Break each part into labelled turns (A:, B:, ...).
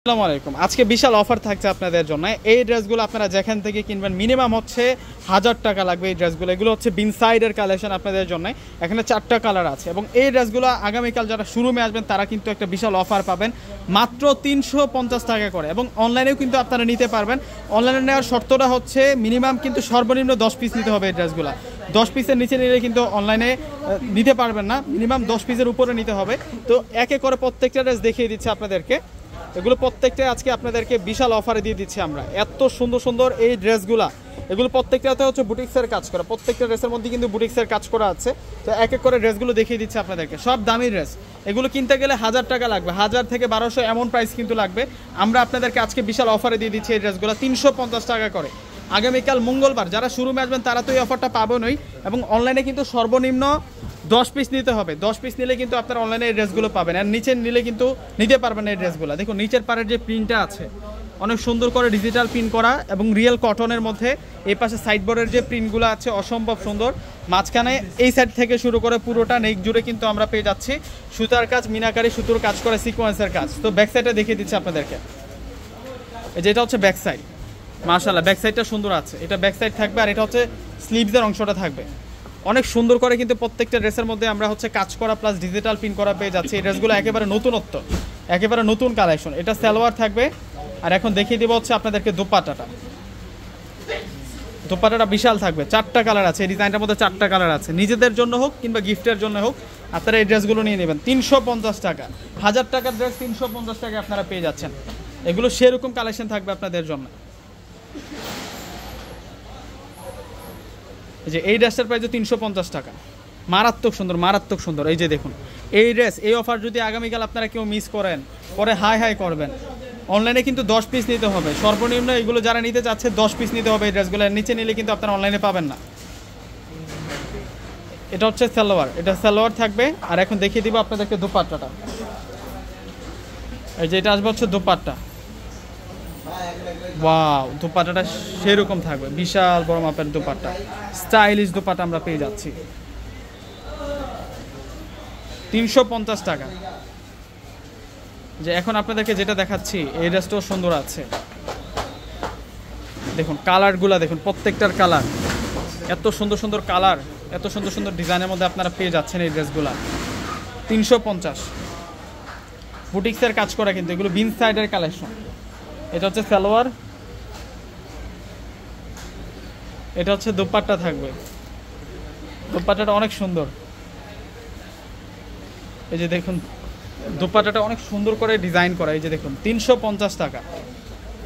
A: আসসালামু আলাইকুম। আজকে বিশাল অফার থাকছে আপনাদের জন্য। এই ড্রেসগুলো আপনারা যেখান থেকে কিনবেন মিনিমাম হচ্ছে 1000 টাকা লাগবে। এই ড্রেসগুলো এগুলো হচ্ছে বিনসাইডের কালেকশন আপনাদের জন্য। এখানে 4টা কালার আছে এবং এই ড্রেসগুলো আগামীকাল যারা শোরুমে আসবেন তারা কিন্তু একটা বিশাল অফার পাবেন মাত্র 350 টাকা করে, এবং অনলাইনেও কিন্তু আপনারা নিতে পারবেন। অনলাইনে নেওয়ার শর্তটা হচ্ছে মিনিমাম কিন্তু সর্বনিম্ন 10 পিস নিতে হবে। এই ড্রেসগুলো 10 পিসের নিচে নিলে কিন্তু অনলাইনে নিতে পারবেন না, মিনিমাম 10 পিসের উপরে নিতে হবে। তো একে করে প্রত্যেকটা ড্রেস দেখিয়ে দিচ্ছে আপনাদেরকে। এগুলো প্রত্যেকটা আজকে আপনাদেরকে বিশাল অফারে দিয়ে দিচ্ছি আমরা। এত সুন্দর সুন্দর এই ড্রেসগুলা, এগুলো প্রত্যেকটাতে হচ্ছে বুটিক্সের কাজ করা, প্রত্যেকটা ড্রেসের মধ্যে কিন্তু বুটিক্সের কাজ করা আছে। তো এক এক করে ড্রেসগুলো দেখিয়ে দিচ্ছি আপনাদেরকে। সব দামি ড্রেস, এগুলো কিনতে গেলে 1000 টাকা লাগবে, 1000 থেকে 1200 এমন প্রাইস কিন্তু লাগবে। আমরা আপনাদেরকে আজকে বিশাল অফারে দিয়ে দিচ্ছি এই ড্রেসগুলো 350 টাকা করে। আগামীকাল মঙ্গলবার যারা শোরুমে আসবেন তারা তো এই অফারটা পাবেনই, এবং অনলাইনে কিন্তু সর্বনিম্ন 10 পিস নিতে হবে। 10 পিস নিলে কিন্তু আপনারা অনলাইনে এই ড্রেসগুলো পাবেন, আর নিচে নিলে কিন্তু নিতে পারবেন এই ড্রেসগুলো। দেখুন নিচের পাড়ের যে প্রিন্টটা আছে অনেক সুন্দর করে ডিজিটাল প্রিন্ট করা এবং রিয়েল কটনের মধ্যে। এই পাশে সাইডবোর্ডের যে প্রিন্টগুলো আছে অসম্ভব সুন্দর। মাঝখানে এই সাইড থেকে শুরু করে পুরোটা নেক জুড়ে কিন্তু আমরা পেয়ে যাচ্ছি সুতার কাজ, মিনাকারি সুতোর কাজ করে সিকোয়েন্সের কাজ। তো ব্যাক সাইডটা দেখিয়ে দিচ্ছি আপনাদেরকে। যেটা হচ্ছে ব্যাক সাইড, মাশাআল্লাহ ব্যাক সাইডটা সুন্দর আছে। এটা ব্যাক সাইড থাকবে, আর এটা হচ্ছে স্লিভসের অংশটা থাকবে। অনেক সুন্দর করে কিন্তু প্রত্যেকটা ড্রেসের মধ্যে আমরা হচ্ছে কাজ করা প্লাস ডিজিটাল প্রিন্ট করা পেয়ে যাচ্ছি। এই ড্রেসগুলো একেবারে নতুনত্ব, একেবারে নতুন কালেকশন। এটা সালোয়ার থাকবে, আর এখন দেখিয়ে দেবো হচ্ছে আপনাদেরকে দোপাট্টাটা। দোপাট্টাটা বিশাল থাকবে, 4টা কালার আছে। এই ডিজাইনটার মধ্যে 4টা কালার আছে। নিজেদের জন্য হোক কিংবা গিফটের জন্য হোক আপনারা এই ড্রেসগুলো নিয়ে নেবেন 350 টাকা। 1000 টাকার ড্রেস 350 টাকা আপনারা পেয়ে যাচ্ছেন। এগুলো সেরকম কালেকশন থাকবে আপনাদের জন্য। এই যে এই ড্রেসটার প্রাইস 350 টাকা, মারাত্মক সুন্দর, মারাত্মক সুন্দর। এই যে দেখুন এই ড্রেস, এই অফার যদি আগামীকাল আপনারা কেউ মিস করেন পরে হাই হাই করবেন। অনলাইনে কিন্তু 10 পিস নিতে হবে সর্বনিম্ন। এগুলো যারা নিতে চাচ্ছে 10 পিস নিতে হবে। এই ড্রেসগুলো নিচে নিলে কিন্তু আপনারা অনলাইনে পাবেন না। এটা হচ্ছে সালোয়ার, এটা সালোয়ার থাকবে। আর এখন দেখিয়ে দিব আপনাদেরকে দোপাট্টাটা। এই যে এটা আসবে হচ্ছে দোপাট্টা। ওয়াও, দোপাট্টাটা সেরকম থাকবে, বিশাল বড় মাপের দোপাট্টা, স্টাইলিশ দোপাট্টা আমরা পেয়ে যাচ্ছি 350 টাকা। যে এখন আপনাদেরকে যেটা দেখাচ্ছি এই ড্রেসটাও সুন্দর আছে। দেখুন কালারগুলা দেখুন, প্রত্যেকটার কালার এত সুন্দর সুন্দর কালার, এত সুন্দর সুন্দর ডিজাইনের মধ্যে আপনারা পেয়ে যাচ্ছেন এই ড্রেসগুলা 350। বুটিক্সের কাজ করা কিন্তু, এগুলো বিন সাইডের কালেকশন। এটা হচ্ছে সালোয়ার, এটা হচ্ছে দোপাট্টা থাকবে। দোপাট্টাটা অনেক সুন্দর। এই যে দেখুন দোপাট্টাটা অনেক সুন্দর করে ডিজাইন করা। এই যে দেখুন 350 টাকা।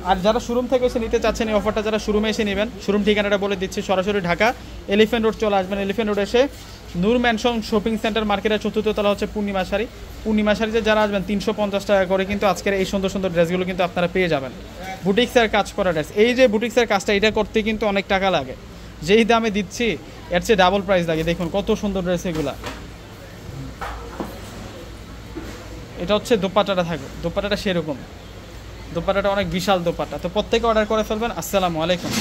A: আর যারা শোরুম থেকে এসে নিতে চাচ্ছেন এই অফারটা, যারা শোরুমে এসে নেবেন, শোরুম ঠিকানাটা বলে দিচ্ছি। সরাসরি ঢাকা এলিফ্যান্ট রোড চলে আসবেন। এলিফ্যান্ট রোড এসে নূর ম্যানশন শপিং সেন্টার মার্কেটের 4র্থ তলা হচ্ছে পূর্ণিমা শাড়ি। পূর্ণিমা শাড়িতে যারা আসবেন 350 টাকা করে কিন্তু আজকের এই সুন্দর সুন্দর ড্রেসগুলো কিন্তু আপনারা পেয়ে যাবেন। বুটিক্সের কাজ করা ড্রেস, এই যে বুটিক্সের কাজটা এটা করতে কিন্তু অনেক টাকা লাগে। যেই দামে দিচ্ছি এর চেয়ে ডাবল প্রাইস লাগে। দেখুন কত সুন্দর ড্রেস এগুলা। এটা হচ্ছে দোপাট্টাটা থাকবে, দোপাট্টাটা সেরকম, দোপাট্টাটা অনেক বিশাল দোপাট্টা। তো প্রত্যেকে অর্ডার করে ফেলবেন। আসসালামু আলাইকুম।